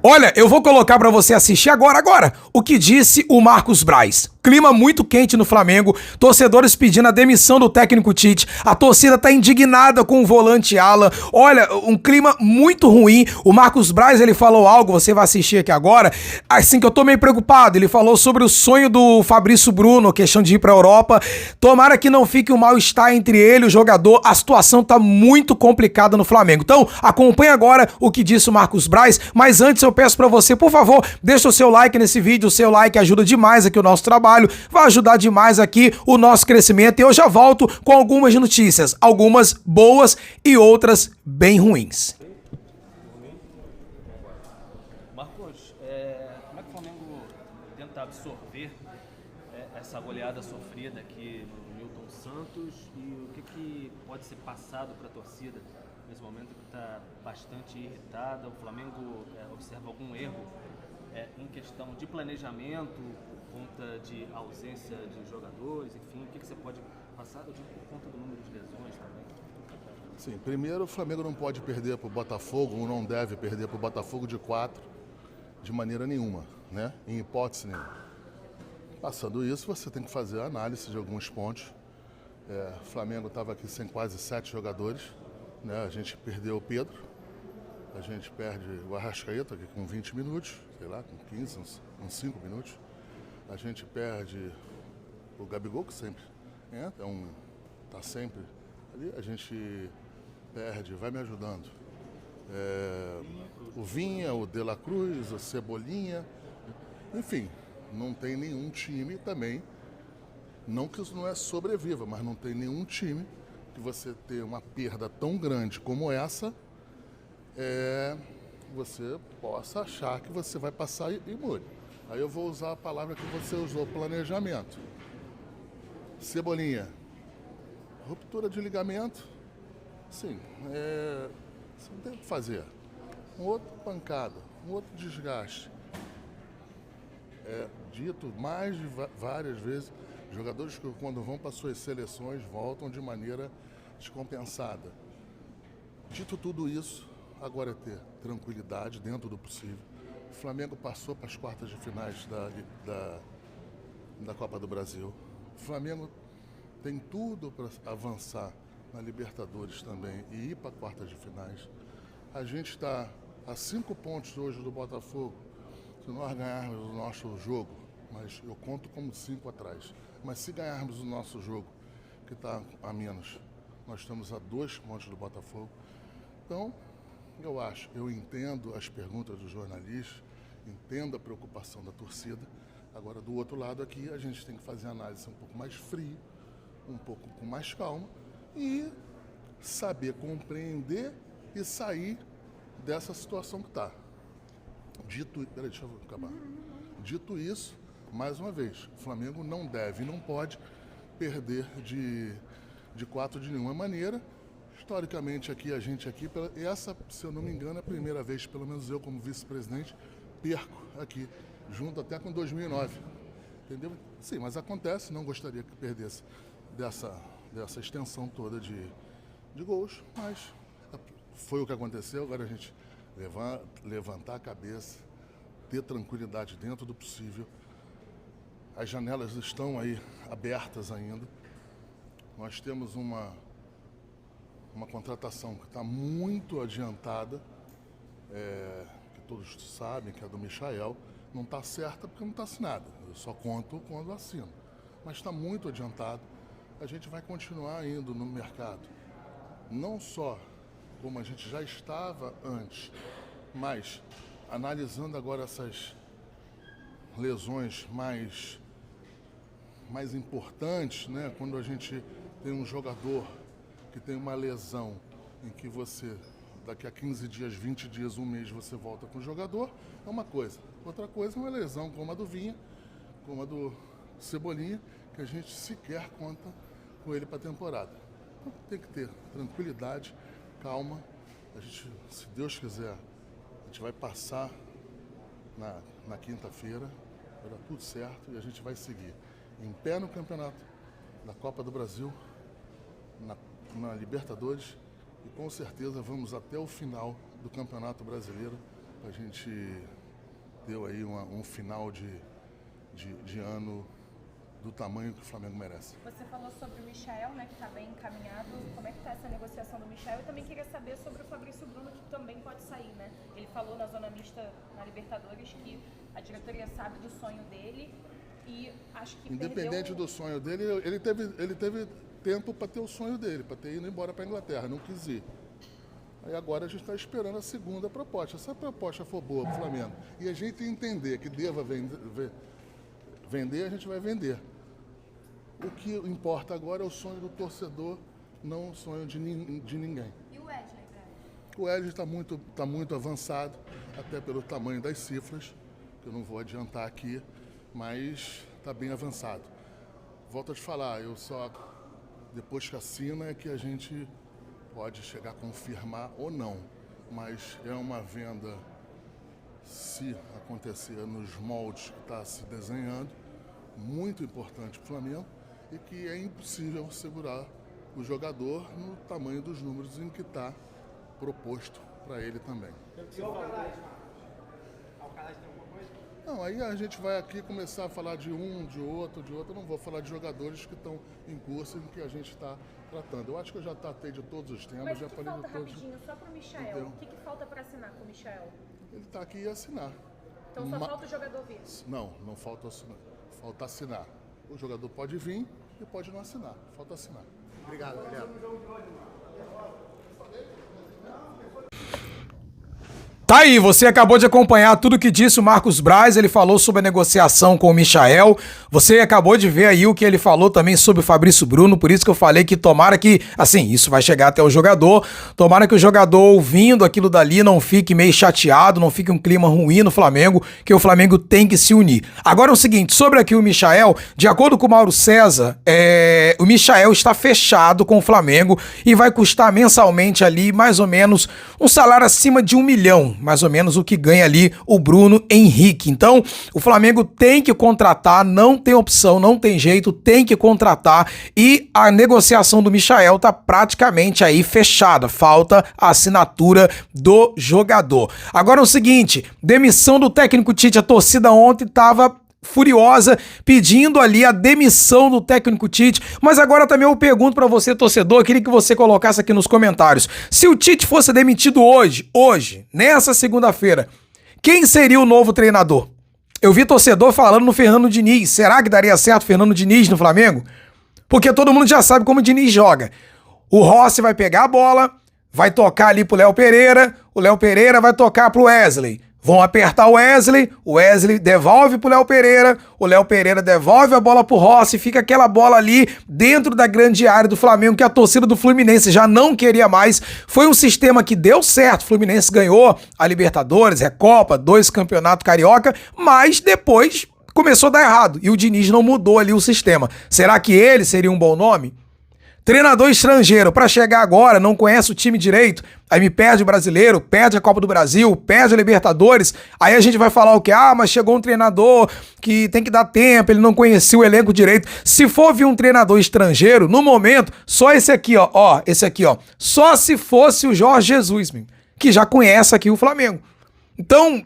Olha, eu vou colocar pra você assistir agora, o que disse o Marcos Braz. Clima muito quente no Flamengo, torcedores pedindo a demissão do técnico Tite, a torcida tá indignada com o volante Alan. Olha, um clima muito ruim. O Marcos Braz, ele falou algo, você vai assistir aqui agora, assim que eu tô meio preocupado. Ele falou sobre o sonho do Fabrício Bruno, questão de ir pra Europa. Tomara que não fique um mal-estar entre ele e o jogador. A situação tá muito complicada no Flamengo. Então, acompanha agora o que disse o Marcos Braz, mas antes eu peço pra você, por favor, deixa o seu like nesse vídeo, o seu like ajuda demais aqui o nosso trabalho, vai ajudar demais aqui o nosso crescimento e eu já volto com algumas notícias, algumas boas e outras bem ruins. Marcos, como é que o Flamengo tenta absorver essa goleada sofrida aqui no Newton Santos e o que pode ser passado para a torcida nesse momento que está bastante irritada? O Flamengo observa algum erro em questão de planejamento por conta de ausência de jogadores, enfim, o que você pode passar? Eu digo por conta do número de lesões também. Sim, primeiro o Flamengo não pode perder para o Botafogo, ou não deve perder para o Botafogo de 4 de maneira nenhuma, né? Em hipótese nenhuma. Passando isso, você tem que fazer a análise de alguns pontos. O Flamengo estava aqui sem quase 7 jogadores, né? A gente perdeu o Pedro, a gente perde o Arrascaeta aqui com 20 minutos, sei lá, com 15, uns 5 minutos. A gente perde o Gabigol, que sempre entra, tá sempre ali. A gente perde, vai me ajudando, o Vinha, o De La Cruz, o Cebolinha, enfim, não tem nenhum time também, não que isso não é sobreviva, mas não tem nenhum time que você ter uma perda tão grande como essa, você possa achar que você vai passar imune. Aí eu vou usar a palavra que você usou, planejamento. Cebolinha, ruptura de ligamento, sim, você não tem o que fazer. Um outro pancada, um outro desgaste. Dito mais de várias vezes, jogadores que quando vão para suas seleções voltam de maneira descompensada. Dito tudo isso, agora é ter tranquilidade dentro do possível. O Flamengo passou para as quartas de finais da Copa do Brasil. O Flamengo tem tudo para avançar na Libertadores também e ir para quartas de finais. A gente está a 5 pontos hoje do Botafogo. Se nós ganharmos o nosso jogo, mas eu conto como 5 atrás, mas se ganharmos o nosso jogo, que está a menos, nós estamos a 2 pontos do Botafogo. Então, eu entendo as perguntas dos jornalistas, entendo a preocupação da torcida. Agora, do outro lado aqui, a gente tem que fazer a análise um pouco mais fria, um pouco com mais calma e saber compreender e sair dessa situação que está. Dito isso, mais uma vez, o Flamengo não deve e não pode perder de 4 de nenhuma maneira. Historicamente, essa, se eu não me engano, é a primeira vez, pelo menos eu como vice-presidente, perco aqui, junto até com 2009. Entendeu? Sim, mas acontece, não gostaria que perdesse dessa extensão toda de gols, mas foi o que aconteceu. Agora a gente levantar a cabeça, ter tranquilidade dentro do possível. As janelas estão aí abertas ainda. Nós temos uma contratação que está muito adiantada, que todos sabem, que é a do Michael. Não está certa porque não está assinada. Eu só conto quando assino. Mas está muito adiantado. A gente vai continuar indo no mercado. Não só como a gente já estava antes, mas analisando agora essas lesões mais importantes, né? Quando a gente tem um jogador que tem uma lesão em que você, daqui a 15 dias, 20 dias, um mês, você volta com o jogador, é uma coisa. Outra coisa é uma lesão como a do Vinha, como a do Cebolinha, que a gente sequer conta com ele para a temporada. Então tem que ter tranquilidade, calma. A gente, se Deus quiser, a gente vai passar na quinta-feira, vai dar tudo certo e a gente vai seguir em pé no campeonato, na Copa do Brasil, na Libertadores e com certeza vamos até o final do Campeonato Brasileiro a gente ter aí um final de ano do tamanho que o Flamengo merece. Você falou sobre o Michael, né, que está bem encaminhado. Como é que está essa negociação do Michael? Eu também queria saber sobre o Fabrício Bruno, que também pode sair, né? Ele falou na zona mista na Libertadores que a diretoria sabe do sonho dele e acho que independente do sonho dele, ele teve tempo para ter o sonho dele, para ter ido embora para a Inglaterra, não quis ir. Aí agora a gente está esperando a segunda proposta. Se a proposta for boa para o Flamengo e a gente entender que deva vender, a gente vai vender. O que importa agora é o sonho do torcedor, não o sonho de ninguém. E o Wesley, cara? O Wesley está muito avançado, até pelo tamanho das cifras, que eu não vou adiantar aqui, mas está bem avançado. Volto a te falar, depois que assina é que a gente pode chegar a confirmar ou não, mas é uma venda, se acontecer nos moldes que está se desenhando, muito importante para o Flamengo e que é impossível segurar o jogador no tamanho dos números em que está proposto para ele também. Não, aí a gente vai aqui começar a falar de um, de outro. Eu não vou falar de jogadores que estão em curso e que a gente está tratando. Eu acho que eu já tratei de todos os temas. Mas já o que falei falta de todos. rapidinho, só para o Michael? Entendeu? O que falta para assinar com o Michael? Ele está aqui e assinar. Então só falta o jogador vir? Não falta assinar. Falta assinar. O jogador pode vir e pode não assinar. Falta assinar. Obrigado, Gabriel. Tá aí, você acabou de acompanhar tudo que disse o Marcos Braz, ele falou sobre a negociação com o Michael, você acabou de ver aí o que ele falou também sobre o Fabrício Bruno, por isso que eu falei que tomara que, assim, isso vai chegar até o jogador, tomara que o jogador ouvindo aquilo dali não fique meio chateado, não fique um clima ruim no Flamengo, que o Flamengo tem que se unir. Agora é o seguinte, sobre aqui o Michael, de acordo com o Mauro César, o Michael está fechado com o Flamengo e vai custar mensalmente ali mais ou menos um salário acima de 1 milhão. Mais ou menos o que ganha ali o Bruno Henrique. Então, o Flamengo tem que contratar, não tem opção, não tem jeito, tem que contratar e a negociação do Michael tá praticamente aí fechada. Falta a assinatura do jogador. Agora é o seguinte, demissão do técnico Tite, a torcida ontem tava furiosa, pedindo ali a demissão do técnico Tite, mas agora também eu pergunto pra você, torcedor, eu queria que você colocasse aqui nos comentários, se o Tite fosse demitido hoje, nessa segunda-feira, quem seria o novo treinador? Eu vi torcedor falando no Fernando Diniz, será que daria certo o Fernando Diniz no Flamengo? Porque todo mundo já sabe como o Diniz joga, o Rossi vai pegar a bola, vai tocar ali pro Léo Pereira, o Léo Pereira vai tocar pro Wesley, vão apertar o Wesley devolve pro Léo Pereira, o Léo Pereira devolve a bola pro Rossi, fica aquela bola ali dentro da grande área do Flamengo que a torcida do Fluminense já não queria mais. Foi um sistema que deu certo, o Fluminense ganhou a Libertadores, Recopa, 2 campeonatos carioca, mas depois começou a dar errado e o Diniz não mudou ali o sistema. Será que ele seria um bom nome? Treinador estrangeiro, para chegar agora, não conhece o time direito, aí me perde o Brasileiro, perde a Copa do Brasil, perde a Libertadores, aí a gente vai falar o quê? Ah, mas chegou um treinador que tem que dar tempo, ele não conhecia o elenco direito. Se for vir um treinador estrangeiro, no momento, só esse aqui, esse aqui, só se fosse o Jorge Jesus, que já conhece aqui o Flamengo. Então,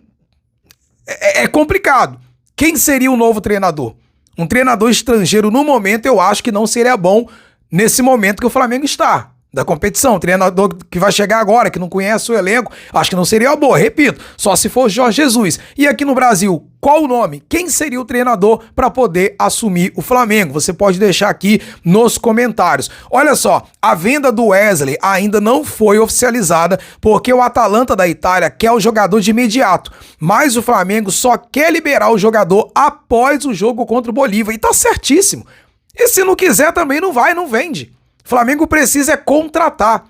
é complicado. Quem seria o novo treinador? Um treinador estrangeiro, no momento, eu acho que não seria bom nesse momento que o Flamengo está, da competição. Treinador que vai chegar agora, que não conhece o elenco, acho que não seria uma boa, repito, só se for Jorge Jesus. E aqui no Brasil, qual o nome? Quem seria o treinador para poder assumir o Flamengo? Você pode deixar aqui nos comentários. Olha só, a venda do Wesley ainda não foi oficializada, porque o Atalanta da Itália quer o jogador de imediato, mas o Flamengo só quer liberar o jogador após o jogo contra o Bolívar, e tá certíssimo. E se não quiser também não vai, não vende. O Flamengo precisa contratar.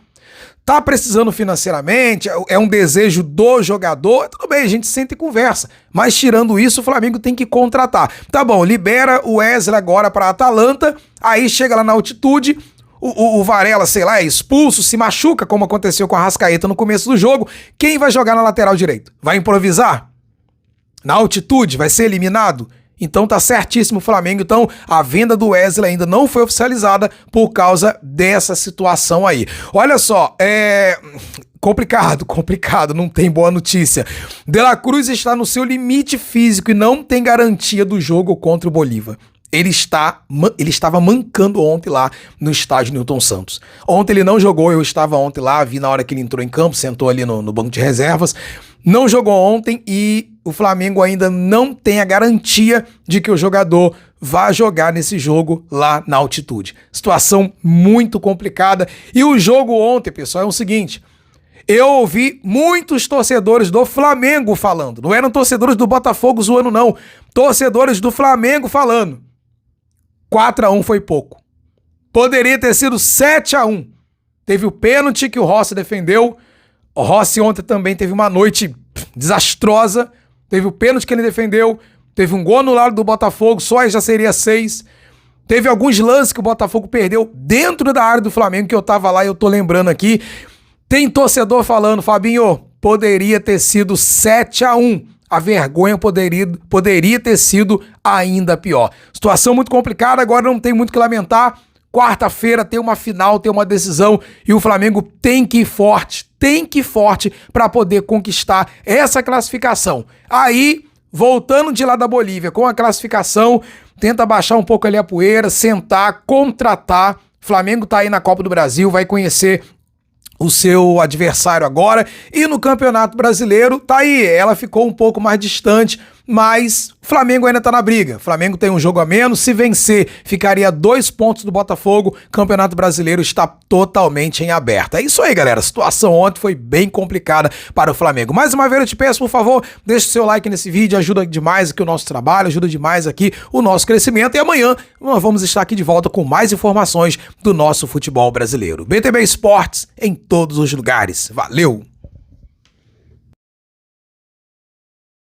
Tá precisando financeiramente, é um desejo do jogador, tudo bem, a gente senta e conversa. Mas tirando isso, o Flamengo tem que contratar. Tá bom, libera o Wesley agora para a Atalanta, aí chega lá na altitude, o Varela, sei lá, é expulso, se machuca, como aconteceu com a Arrascaeta no começo do jogo. Quem vai jogar na lateral direito? Vai improvisar? Na altitude? Vai ser eliminado? Então tá certíssimo o Flamengo. Então a venda do Wesley ainda não foi oficializada por causa dessa situação aí. Olha só, complicado, não tem boa notícia. De La Cruz está no seu limite físico e não tem garantia do jogo contra o Bolívar. Ele estava mancando ontem lá no estádio Newton Santos. Ontem ele não jogou, eu estava ontem lá, vi na hora que ele entrou em campo, sentou ali no banco de reservas. Não jogou ontem e o Flamengo ainda não tem a garantia de que o jogador vá jogar nesse jogo lá na altitude. Situação muito complicada. E o jogo ontem, pessoal, é o seguinte: eu ouvi muitos torcedores do Flamengo falando. Não eram torcedores do Botafogo zoando, não. Torcedores do Flamengo falando. 4-1 foi pouco. Poderia ter sido 7-1. Teve o pênalti que o Rossi defendeu. O Rossi ontem também teve uma noite desastrosa. Teve o pênalti que ele defendeu. Teve um gol no lado do Botafogo, só aí já seria 6. Teve alguns lances que o Botafogo perdeu dentro da área do Flamengo, que eu tava lá e eu tô lembrando aqui. Tem torcedor falando, Fabinho, poderia ter sido 7-1. A vergonha poderia ter sido ainda pior. Situação muito complicada, agora não tem muito o que lamentar. Quarta-feira tem uma final, tem uma decisão e o Flamengo tem que ir forte para poder conquistar essa classificação. Aí, voltando de lá da Bolívia com a classificação, tenta baixar um pouco ali a poeira, sentar, contratar. Flamengo tá aí na Copa do Brasil, vai conhecer o seu adversário agora, e no Campeonato Brasileiro tá aí, ela ficou um pouco mais distante, mas o Flamengo ainda tá na briga. O Flamengo tem um jogo a menos, se vencer ficaria 2 pontos do Botafogo. Campeonato Brasileiro está totalmente em aberto. É isso aí, galera, a situação ontem foi bem complicada para o Flamengo. Mais uma vez eu te peço, por favor, deixa o seu like nesse vídeo, ajuda demais aqui o nosso trabalho, ajuda demais aqui o nosso crescimento, e amanhã nós vamos estar aqui de volta com mais informações do nosso futebol brasileiro. BTB Esportes em todos os lugares. Valeu!